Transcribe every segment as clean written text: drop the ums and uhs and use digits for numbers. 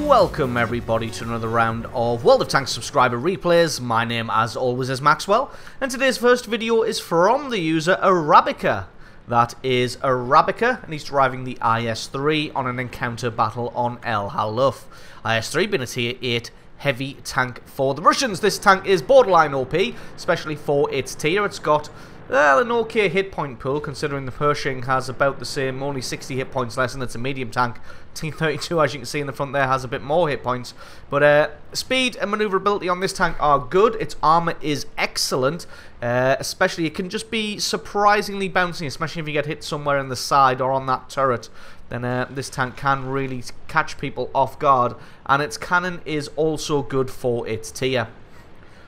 Welcome everybody to another round of World of Tanks subscriber replays. My name as always is Maxwell, and today's first video is from the user Arabica. That is Arabica, and he's driving the IS-3 on an encounter battle on El Haluf. IS-3 being a tier 8 heavy tank for the Russians. This tank is borderline OP, especially for its tier. It's got an okay hit point pool, considering the Pershing has about the same, only 60 hit points less, and it's a medium tank. T-32, as you can see in the front there, has a bit more hit points. But speed and maneuverability on this tank are good. Its armor is excellent. Especially, it can just be surprisingly bouncy, especially if you get hit somewhere in the side or on that turret. Then this tank can really catch people off guard. And its cannon is also good for its tier.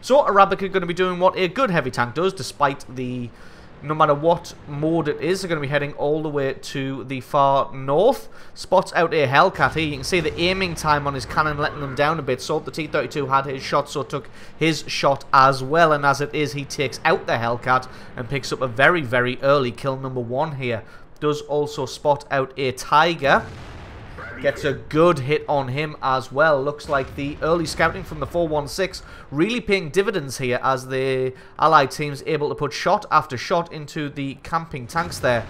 So Arabica are going to be doing what a good heavy tank does, despite the, no matter what mode it is, they're going to be heading all the way to the far north. Spots out a Hellcat here. You can see the aiming time on his cannon letting them down a bit. So the T-32 had his shot, so took his shot as well. And as it is, he takes out the Hellcat and picks up a very, very early kill number 1 here. Does also spot out a Tiger. Gets a good hit on him as well. Looks like the early scouting from the 416 really paying dividends here, as the Allied team's able to put shot after shot into the camping tanks there.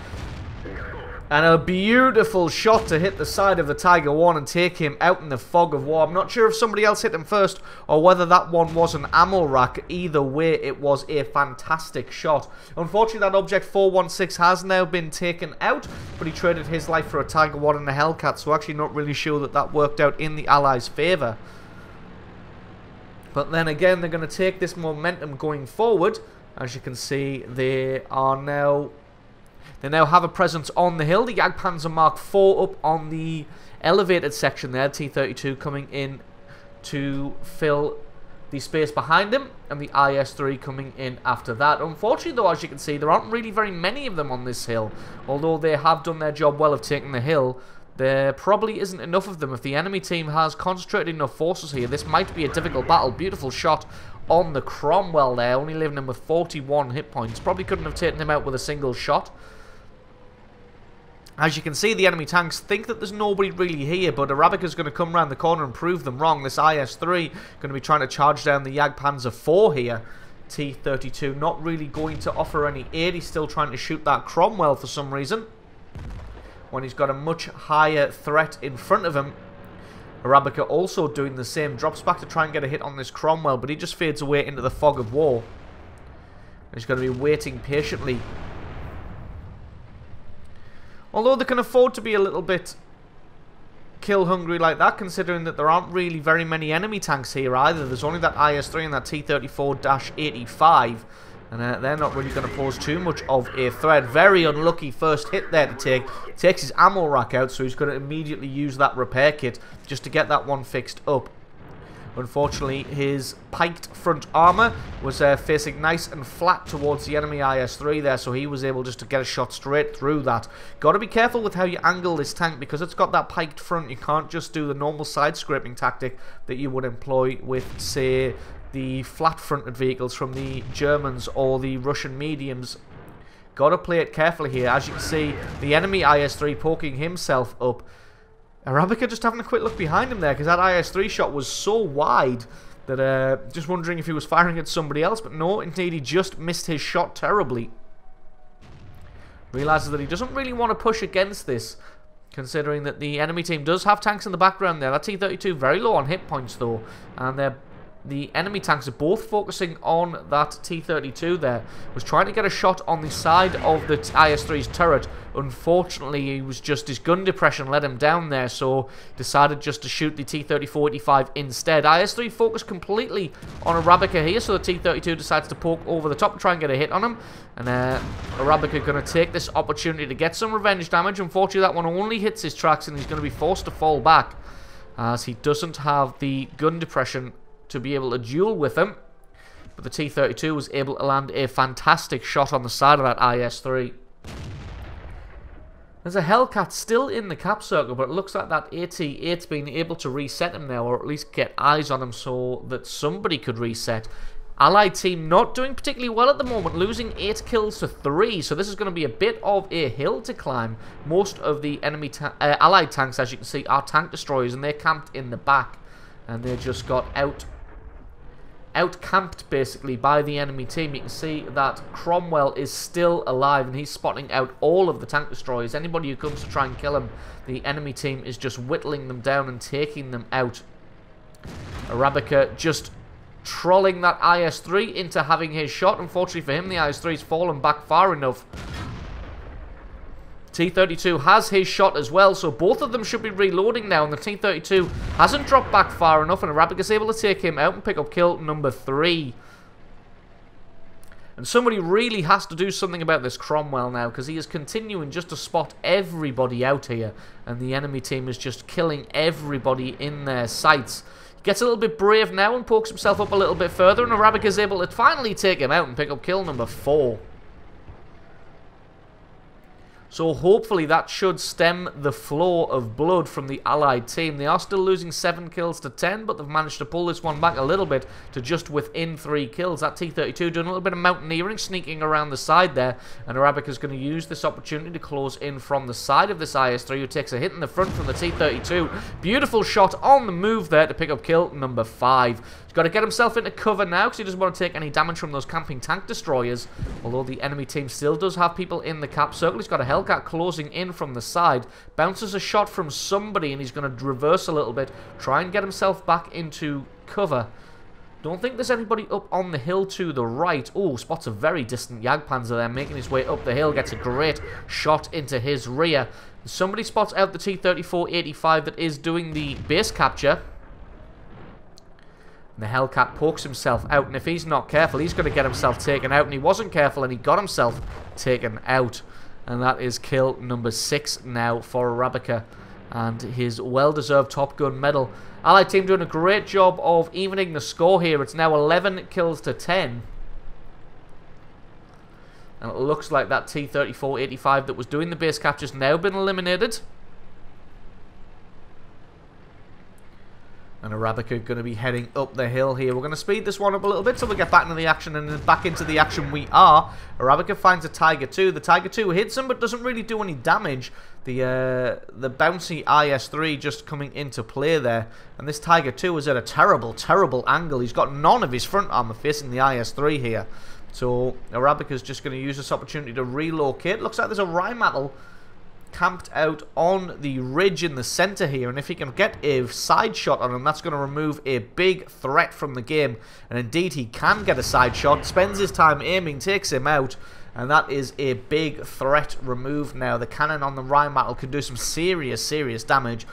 And a beautiful shot to hit the side of the Tiger 1 and take him out in the fog of war. I'm not sure if somebody else hit him first or whether that one was an ammo rack. Either way, it was a fantastic shot. Unfortunately, that Object 416 has now been taken out, but he traded his life for a Tiger 1 and a Hellcat, so actually not really sure that that worked out in the Allies' favour. But then again, they're going to take this momentum going forward. As you can see, they now have a presence on the hill. The Jagdpanzer Mark IV up on the elevated section there. T-32 coming in to fill the space behind him, and the IS-3 coming in after that. Unfortunately, though, as you can see, there aren't really very many of them on this hill. Although they have done their job well of taking the hill, there probably isn't enough of them. If the enemy team has concentrated enough forces here, this might be a difficult battle. Beautiful shot on the Cromwell there, only leaving him with 41 hit points. Probably couldn't have taken him out with a single shot. As you can see, the enemy tanks think that there's nobody really here, but Arabica's going to come around the corner and prove them wrong. This IS-3 going to be trying to charge down the Jagdpanzer IV here. T-32 not really going to offer any aid. He's still trying to shoot that Cromwell for some reason, when he's got a much higher threat in front of him. Arabica also doing the same. Drops back to try and get a hit on this Cromwell, but he just fades away into the fog of war. He's going to be waiting patiently. Although they can afford to be a little bit kill hungry like that, considering that there aren't really very many enemy tanks here either. There's only that IS-3 and that T-34-85, and they're not really going to pose too much of a threat. Very unlucky first hit there to take. Takes his ammo rack out, so he's going to immediately use that repair kit just to get that one fixed up. Unfortunately, his piked front armor was facing nice and flat towards the enemy IS-3 there, so he was able just to get a shot straight through that. Got to be careful with how you angle this tank, because it's got that piked front. You can't just do the normal side scraping tactic that you would employ with, say, the flat fronted vehicles from the Germans or the Russian mediums. Got to play it carefully here. As you can see, the enemy IS-3 poking himself up. Arabica just having a quick look behind him there, because that IS-3 shot was so wide that just wondering if he was firing at somebody else, but no, indeed he just missed his shot terribly. Realizes that he doesn't really want to push against this, considering that the enemy team does have tanks in the background there. That T-32 very low on hit points though, and the enemy tanks are both focusing on that T-32 there. Was trying to get a shot on the side of the IS-3's turret. Unfortunately, he was just, his gun depression let him down there, so decided just to shoot the T-34-85 instead. IS-3 focused completely on Arabica here, so the T-32 decides to poke over the top and try and get a hit on him. And Arabica going to take this opportunity to get some revenge damage. Unfortunately, that one only hits his tracks, and he's going to be forced to fall back, as he doesn't have the gun depression to be able to duel with him. But the T-32 was able to land a fantastic shot on the side of that IS-3. There's a Hellcat still in the cap circle, but it looks like that AT-8's been able to reset him now, or at least get eyes on him so that somebody could reset. Allied team not doing particularly well at the moment, losing 8 kills to 3. So this is going to be a bit of a hill to climb. Most of the enemy Allied tanks, as you can see, are tank destroyers, and they're camped in the back. And they just got out-camped, basically, by the enemy team. You can see that Cromwell is still alive, and he's spotting out all of the tank destroyers. Anybody who comes to try and kill him, the enemy team is just whittling them down and taking them out. Arabica just trolling that IS-3 into having his shot. Unfortunately for him, the IS-3's fallen back far enough. T-32 has his shot as well, so both of them should be reloading now, and the T-32 hasn't dropped back far enough, and Arabica's able to take him out and pick up kill number 3. And somebody really has to do something about this Cromwell now, because he is continuing just to spot everybody out here, and the enemy team is just killing everybody in their sights. Gets a little bit brave now and pokes himself up a little bit further, and Arabica is able to finally take him out and pick up kill number 4. So hopefully that should stem the flow of blood from the Allied team. They are still losing 7 kills to 10, but they've managed to pull this one back a little bit to just within 3 kills. That T-32 doing a little bit of mountaineering, sneaking around the side there, and Arabica is going to use this opportunity to close in from the side of this IS-3, who takes a hit in the front from the T-32. Beautiful shot on the move there to pick up kill number 5. He's got to get himself into cover now because he doesn't want to take any damage from those camping tank destroyers, although the enemy team still does have people in the cap circle. He's got a Hellcat closing in from the side, bounces a shot from somebody, and he's going to reverse a little bit, try and get himself back into cover. Don't think there's anybody up on the hill to the right. Oh, spots a very distant Jagdpanzer there, making his way up the hill, gets a great shot into his rear. Somebody spots out the T-34-85 that is doing the base capture. And the Hellcat pokes himself out, and if he's not careful, he's going to get himself taken out, and he wasn't careful, and he got himself taken out. And that is kill number 6 now for Arabica, and his well-deserved Top Gun medal. Allied team doing a great job of evening the score here. It's now 11 kills to 10. And it looks like that T-34-85 that was doing the base capture has now been eliminated. And Arabica going to be heading up the hill here. We're going to speed this one up a little bit so we get back into the action, and then back into the action we are. Arabica finds a Tiger 2. The Tiger 2 hits him but doesn't really do any damage. The bouncy IS-3 just coming into play there. And this Tiger 2 is at a terrible, terrible angle. He's got none of his front armor facing the IS-3 here. So Arabica's just going to use this opportunity to relocate. Looks like there's a Rheinmetall camped out on the ridge in the center here, and if he can get a side shot on him, that's going to remove a big threat from the game. And indeed he can get a side shot, spends his time aiming, takes him out, and that is a big threat removed now. The cannon on the Rheinmetall can do some serious damage,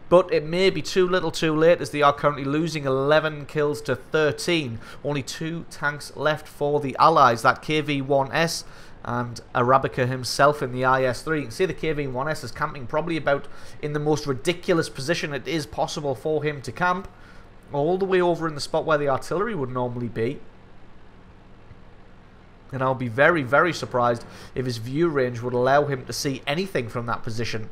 but it may be too little too late, as they are currently losing 11 kills to 13. Only 2 tanks left for the Allies, that KV-1S and Arabica himself in the IS-3. You can see the KV-1S is camping probably about in the most ridiculous position it is possible for him to camp, all the way over in the spot where the artillery would normally be. And I'll be very, very surprised if his view range would allow him to see anything from that position.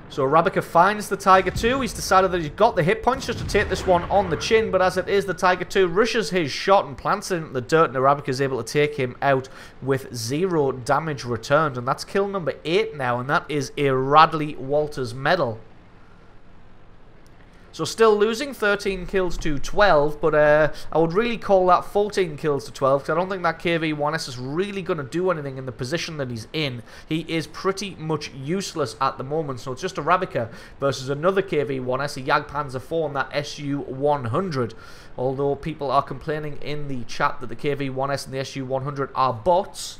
So Arabica finds the Tiger 2. He's decided that he's got the hit points just to take this one on the chin, but as it is, the Tiger 2 rushes his shot and plants it into the dirt, and Arabica is able to take him out with 0 damage returned. And that's kill number 8 now, and that is a Radley Walters medal. So still losing 13 kills to 12, but I would really call that 14 kills to 12, because I don't think that KV-1S is really going to do anything in the position that he's in. He is pretty much useless at the moment, so it's just Arabica versus another KV-1S, a Jagdpanzer 4 and that SU-100. Although people are complaining in the chat that the KV-1S and the SU-100 are bots,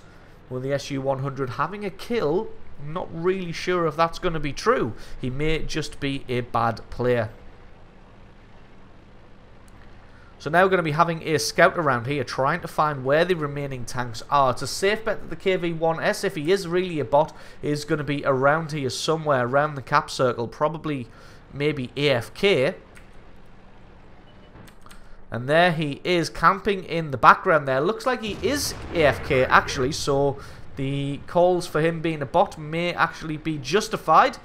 with the SU-100 having a kill, I'm not really sure if that's going to be true. He may just be a bad player. So now we're going to be having a scout around here, trying to find where the remaining tanks are. It's a safe bet that the KV-1S, if he is really a bot, is going to be around here somewhere, around the cap circle, probably maybe AFK. And there he is, camping in the background there. Looks like he is AFK, actually, so the calls for him being a bot may actually be justified.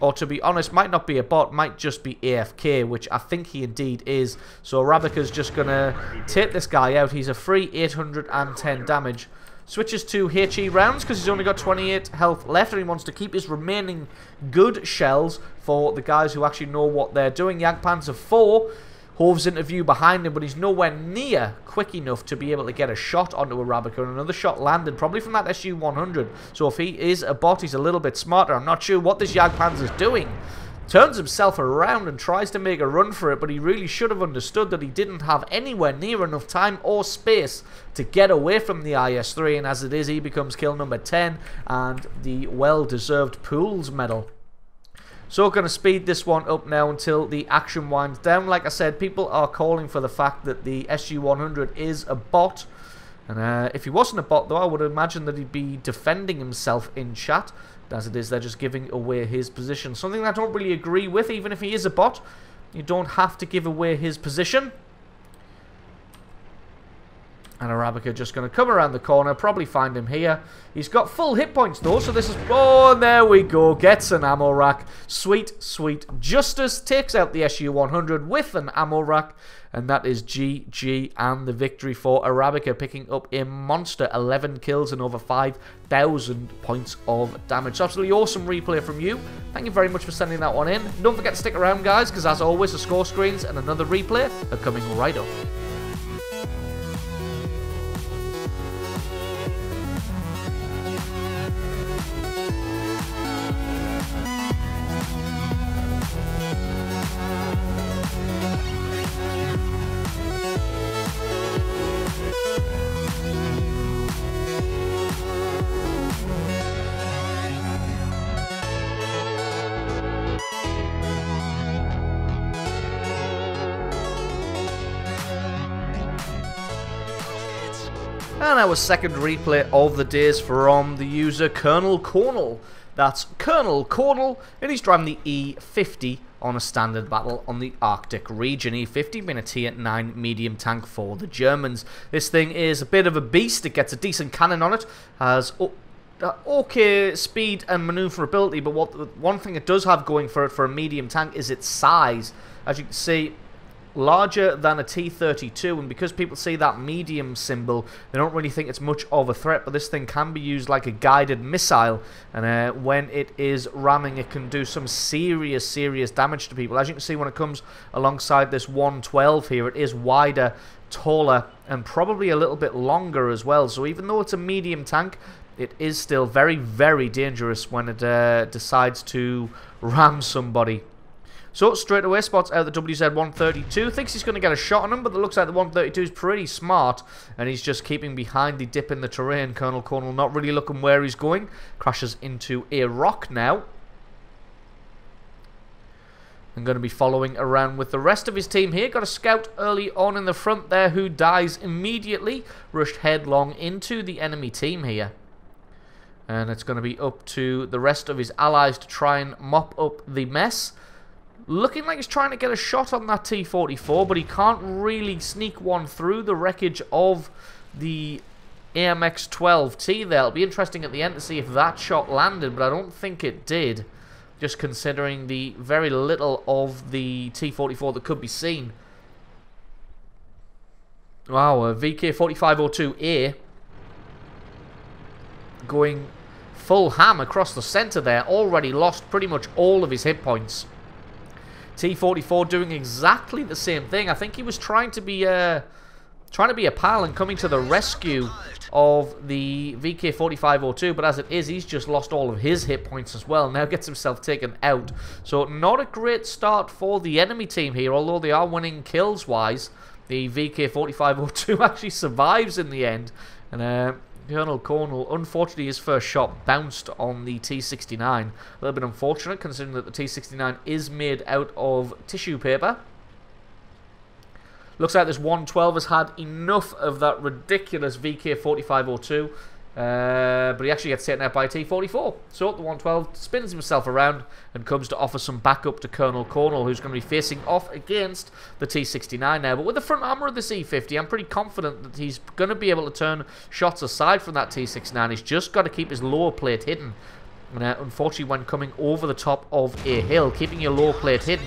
or to be honest, might not be a bot, might just be AFK, which I think he indeed is. So Arabica's just going to take this guy out. He's a free 810 damage. Switches to HE rounds because he's only got 28 health left, and he wants to keep his remaining good shells for the guys who actually know what they're doing. Jagdpanzer 4 hoves into view behind him, but he's nowhere near quick enough to be able to get a shot onto Arabica, and another shot landed, probably from that SU-100. So if he is a bot, he's a little bit smarter. I'm not sure what this Jagdpanzer's doing. Turns himself around and tries to make a run for it, but he really should have understood that he didn't have anywhere near enough time or space to get away from the IS-3, and as it is, he becomes kill number 10 and the well-deserved Pools medal. So going to speed this one up now until the action winds down. Like I said, people are calling for the fact that the SU-100 is a bot. And if he wasn't a bot, though, I would imagine that he'd be defending himself in chat. As it is, they're just giving away his position. Something that I don't really agree with. Even if he is a bot, you don't have to give away his position. And Arabica just going to come around the corner, probably find him here. He's got full hit points though, so this is... Oh, and there we go. Gets an ammo rack. Sweet, sweet justice. Takes out the SU-100 with an ammo rack. And that is GG and the victory for Arabica, picking up a monster 11 kills and over 5,000 points of damage. So absolutely awesome replay from you. Thank you very much for sending that one in. Don't forget to stick around, guys, because as always, the score screens and another replay are coming right up. And our second replay of the day is from the user Colonel Cornell. That's Colonel Cornell, and he's driving the E50 on a standard battle on the Arctic region. E50 being a tier 9 medium tank for the Germans. This thing is a bit of a beast. It gets a decent cannon on it, has okay speed and maneuverability, but one thing it does have going for it for a medium tank is its size. As you can see, larger than a T-32, and because people see that medium symbol, they don't really think it's much of a threat, but this thing can be used like a guided missile, and when it is ramming, it can do some serious damage to people. As you can see, when it comes alongside this 112 here, it is wider, taller, and probably a little bit longer as well. So even though it's a medium tank, it is still very dangerous when it decides to ram somebody. So straight away spots out the WZ-132, thinks he's going to get a shot on him, but it looks like the 132 is pretty smart, and he's just keeping behind the dip in the terrain. Colonel Cornell not really looking where he's going, crashes into a rock now. I'm going to be following around with the rest of his team here. Got a scout early on in the front there who dies immediately, rushed headlong into the enemy team here. And it's going to be up to the rest of his allies to try and mop up the mess. Looking like he's trying to get a shot on that T-44, but he can't really sneak one through the wreckage of the AMX-12T there. It'll be interesting at the end to see if that shot landed, but I don't think it did, just considering the very little of the T-44 that could be seen. Wow, a VK-4502A going full ham across the center there, already lost pretty much all of his hit points. T-44 doing exactly the same thing. I think he was trying to be a pal and coming to the rescue of the VK-4502, but as it is, he's just lost all of his hit points as well. Now gets himself taken out. So not a great start for the enemy team here, although they are winning kills-wise. The VK-4502 actually survives in the end, and Colonel Cornell, unfortunately, his first shot bounced on the T-69. A little bit unfortunate, considering that the T-69 is made out of tissue paper. Looks like this 112 has had enough of that ridiculous VK-4502. But he actually gets taken out by a T-44. So the 112 spins himself around and comes to offer some backup to Colonel Cornell, who's going to be facing off against the T-69 now. But with the front armor of the C-50, I'm pretty confident that he's going to be able to turn shots aside from that T-69. He's just got to keep his lower plate hidden. And unfortunately, when coming over the top of a hill, keeping your lower plate hidden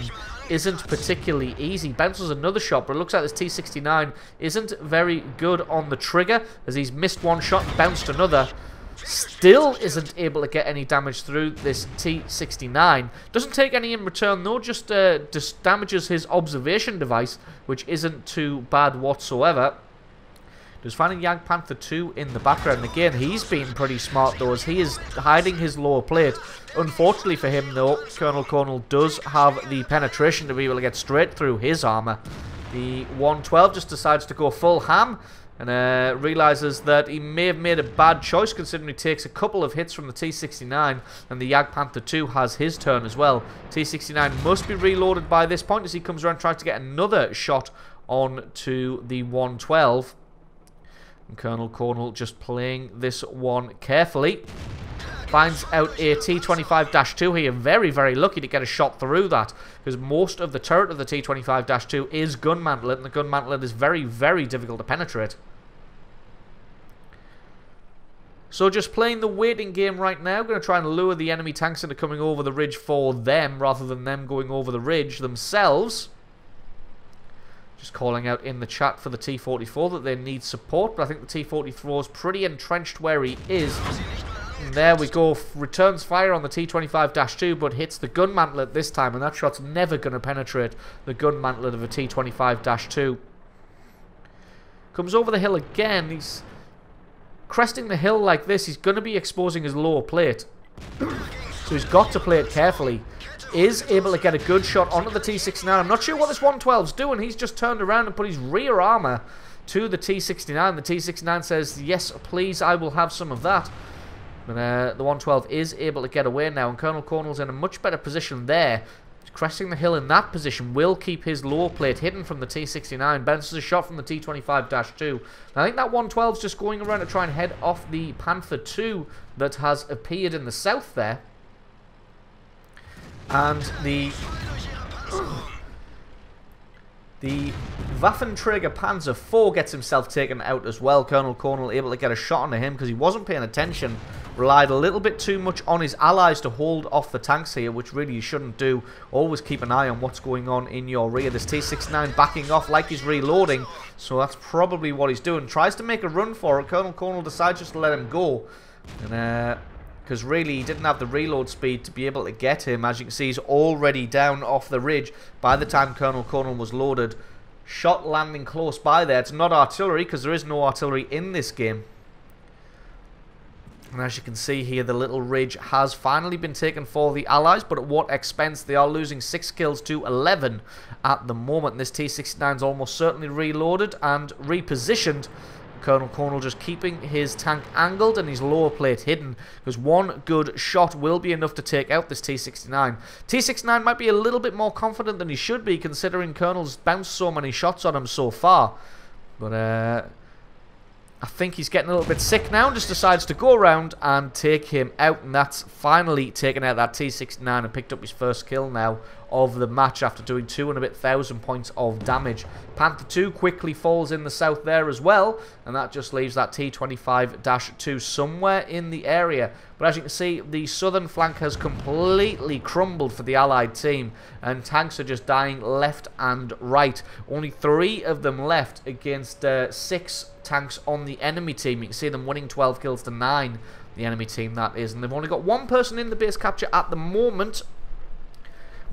isn't particularly easy. Bounces another shot, but it looks like this T69 isn't very good on the trigger, as he's missed one shot and bounced another. Still isn't able to get any damage through this T69. Doesn't take any in return though, just damages his observation device, which isn't too bad whatsoever. There's finding Jagdpanther 2 in the background. Again, he's been pretty smart though, as he is hiding his lower plate. Unfortunately for him though, Colonel Cornwall does have the penetration to be able to get straight through his armor. The 112 just decides to go full ham, and realizes that he may have made a bad choice, considering he takes a couple of hits from the T69, and the Jagdpanther 2 has his turn as well. T69 must be reloaded by this point, as he comes around and tries to get another shot on to the 112. And Colonel Cornwall just playing this one carefully. Finds out a T25-2 here. Very, very lucky to get a shot through that, because most of the turret of the T25-2 is gun mantlet, and the gun mantlet is very, very difficult to penetrate. So just playing the waiting game right now. Going to try and lure the enemy tanks into coming over the ridge for them, rather than them going over the ridge themselves. Just calling out in the chat for the T44 that they need support, but I think the T44 is pretty entrenched where he is. And there we go, returns fire on the T25-2, but hits the gun mantlet this time, and that shot's never going to penetrate the gun mantlet of a T25-2. Comes over the hill again. He's cresting the hill like this. He's going to be exposing his lower plate, so he's got to play it carefully. Is able to get a good shot onto the T69. I'm not sure what this 112's doing. He's just turned around and put his rear armor to the T69. The T69 says, yes, please, I will have some of that. But the 112 is able to get away now, and Colonel Cornwall's in a much better position there. Cresting the hill in that position will keep his lower plate hidden from the T69. Bounces a shot from the T25-2. I think that 112's just going around to try and head off the Panther 2 that has appeared in the south there. And the Waffenträger Panzer IV gets himself taken out as well. Colonel Cornwall able to get a shot onto him because he wasn't paying attention. Relied a little bit too much on his allies to hold off the tanks here, which really you shouldn't do. Always keep an eye on what's going on in your rear. This T69 backing off like he's reloading, so that's probably what he's doing. Tries to make a run for it. Colonel Cornwall decides just to let him go. And because really he didn't have the reload speed to be able to get him. As you can see, he's already down off the ridge by the time Colonel Cornwall was loaded. Shot landing close by there. It's not artillery, because there is no artillery in this game. And as you can see here, the little ridge has finally been taken for the Allies, but at what expense? They are losing 6 kills to 11 at the moment. This T-69 is almost certainly reloaded and repositioned. Colonel Cornwall just keeping his tank angled and his lower plate hidden, because one good shot will be enough to take out this T-69. T-69 might be a little bit more confident than he should be, considering Colonel's bounced so many shots on him so far. But I think he's getting a little bit sick now and just decides to go around and take him out. And that's finally taken out that T-69 and picked up his first kill now of the match after doing 2,000 points of damage. Panther 2 quickly falls in the south there as well, and that just leaves that T25-2 somewhere in the area. But as you can see, the southern flank has completely crumbled for the Allied team, and tanks are just dying left and right. Only 3 of them left against 6 tanks on the enemy team. You can see them winning 12 kills to 9, the enemy team that is, and they've only got 1 person in the base capture at the moment.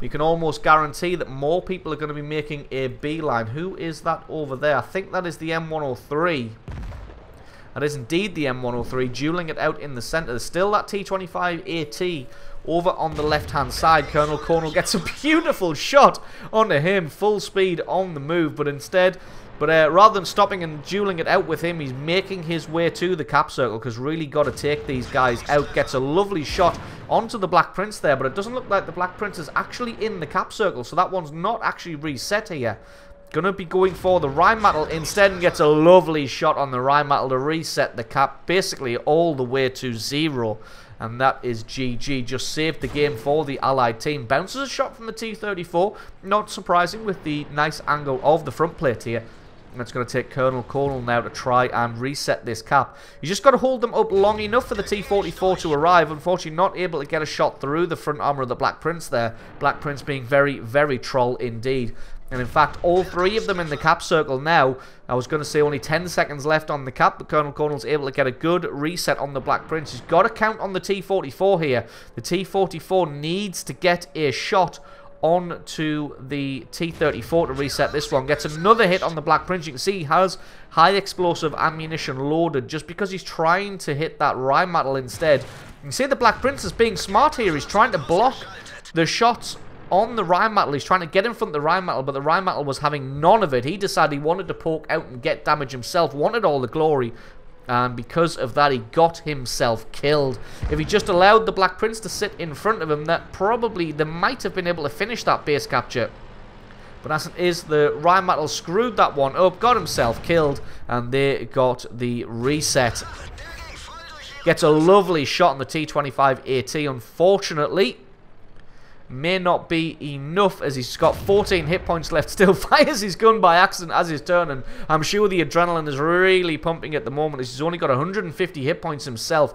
We can almost guarantee that more people are going to be making a beeline. Who is that over there? I think that is the M103. That is indeed the M103, dueling it out in the centre. There's still that T25AT over on the left-hand side. Colonel Cornwall gets a beautiful shot onto him, full speed on the move, but instead... rather than stopping and dueling it out with him, he's making his way to the cap circle, because really got to take these guys out. Gets a lovely shot onto the Black Prince there, but it doesn't look like the Black Prince is actually in the cap circle, so that one's not actually reset here. Gonna be going for the Rheinmetall instead, and gets a lovely shot on the Rheinmetall to reset the cap basically all the way to 0. And that is GG. Just saved the game for the Allied team. Bounces a shot from the T-34. Not surprising with the nice angle of the front plate here. And it's going to take Colonel Cornwall now to try and reset this cap. He's just got to hold them up long enough for the T-44 to arrive. Unfortunately, not able to get a shot through the front armor of the Black Prince there. Black Prince being very, very troll indeed. And in fact, all three of them in the cap circle now. I was going to say only 10 seconds left on the cap, but Colonel Cornwall's able to get a good reset on the Black Prince. He's got to count on the T-44 here. The T-44 needs to get a shot onto the T-34 to reset this one. Gets another hit on the Black Prince. You can see he has high explosive ammunition loaded just because he's trying to hit that Rheinmetall instead. You can see the Black Prince is being smart here. He's trying to block the shots on the Rheinmetall. He's trying to get in front of the Rheinmetall, but the Rheinmetall was having none of it. He decided he wanted to poke out and get damage himself, wanted all the glory, and because of that, he got himself killed. If he just allowed the Black Prince to sit in front of him, that probably they might have been able to finish that base capture. But as it is, the Rheinmetall screwed that one up, got himself killed, and they got the reset. Gets a lovely shot on the T-25 AT, unfortunately. May not be enough as he's got 14 hit points left. Still fires his gun by accident as he's turning. I'm sure the adrenaline is really pumping at the moment as he's only got 150 hit points himself.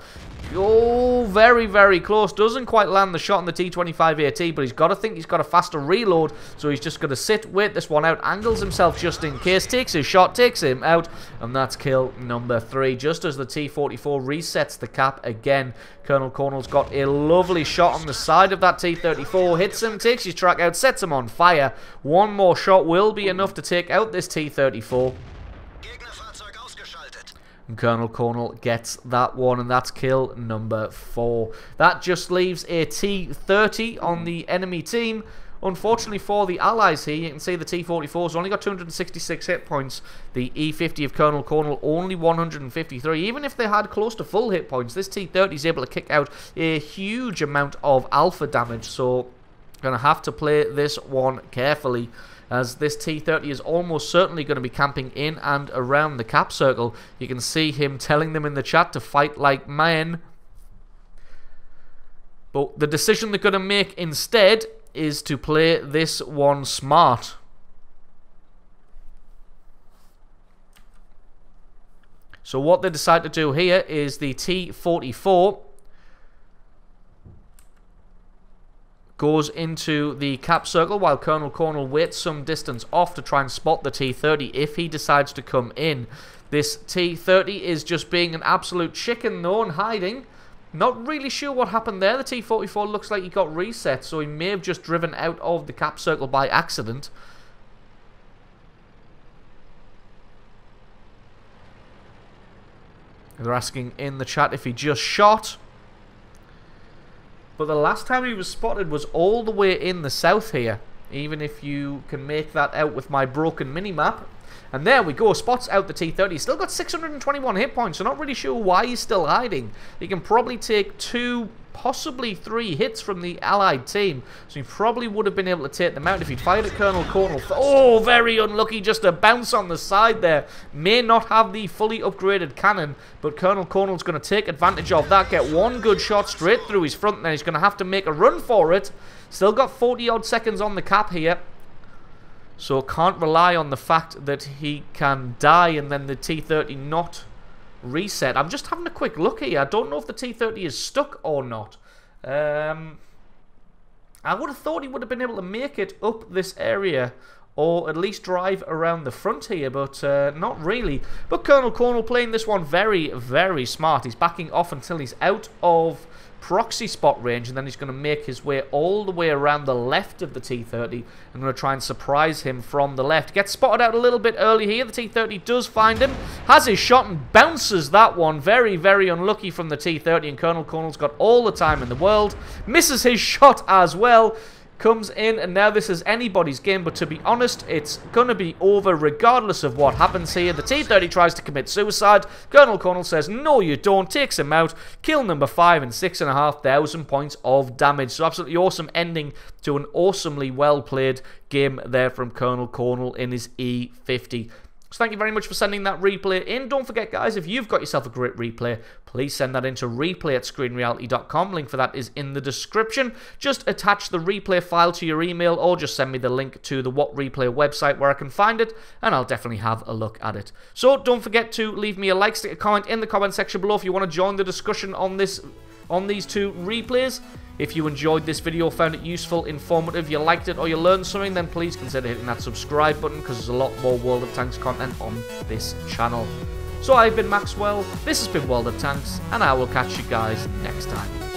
Oh, very, very close. Doesn't quite land the shot on the T-25 AT, but he's got to think he's got a faster reload, so he's just going to sit, wait this one out, angles himself just in case, takes his shot, takes him out, and that's kill number 3. Just as the T-44 resets the cap again, Colonel Cornwall's got a lovely shot on the side of that T-34, hits him, takes his track out, sets him on fire. One more shot will be enough to take out this T-34. And Colonel Cornwall gets that one, and that's kill number 4. That just leaves a T-30 on the enemy team. Unfortunately for the allies here, you can see the T-44's only got 266 hit points. The E-50 of Colonel Cornwall only 153. Even if they had close to full hit points, this T-30 is able to kick out a huge amount of alpha damage. So, going to have to play this one carefully, as this T-30 is almost certainly going to be camping in and around the cap circle. You can see him telling them in the chat to fight like men. But the decision they're going to make instead is to play this one smart. So what they decide to do here is the T-44 goes into the cap circle while Colonel Cornwall waits some distance off to try and spot the T-30 if he decides to come in. This T-30 is just being an absolute chicken though and hiding. Not really sure what happened there. The T-44 looks like he got reset, so he may have just driven out of the cap circle by accident. They're asking in the chat if he just shot. But the last time he was spotted was all the way in the south here. Even if you can make that out with my broken minimap. And there we go, spots out the T-30. He's still got 621 hit points, so not really sure why he's still hiding. He can probably take 2, possibly 3 hits from the allied team. So he probably would have been able to take them out if he'd fired at Colonel Cornwall. Oh, very unlucky, just a bounce on the side there. May not have the fully upgraded cannon, but Colonel Cornwall's going to take advantage of that. Get one good shot straight through his front, and then he's going to have to make a run for it. Still got 40-odd seconds on the cap here. So can't rely on the fact that he can die and then the T-30 not reset. I'm just having a quick look here. I don't know if the T-30 is stuck or not. I would have thought he would have been able to make it up this area or at least drive around the front here, but not really. But Colonel Cornwall playing this one very, very smart. He's backing off until he's out of proxy spot range, and then he's going to make his way all the way around the left of the T-30. I'm going to try and surprise him from the left. Gets spotted out a little bit early here. The T-30 does find him, has his shot and bounces that one. Very, very unlucky from the T-30, and Colonel Cornwall's got all the time in the world. Misses his shot as well. Comes in, and now this is anybody's game, but to be honest, it's going to be over regardless of what happens here. The T-30 tries to commit suicide. Colonel Cornwall says, no you don't, takes him out. Kill number 5 and 6,500 points of damage. So absolutely awesome ending to an awesomely well-played game there from Colonel Cornwall in his E-50. So thank you very much for sending that replay in. Don't forget, guys, if you've got yourself a great replay, please send that in to replay@screenreality.com. Link for that is in the description. Just attach the replay file to your email or just send me the link to the What Replay website where I can find it, and I'll definitely have a look at it. So don't forget to leave me a like, stick a comment in the comment section below if you want to join the discussion on these two replays. If you enjoyed this video, found it useful, informative, you liked it, or you learned something, then please consider hitting that subscribe button because there's a lot more World of Tanks content on this channel. So I've been Maxwell, this has been World of Tanks, and I will catch you guys next time.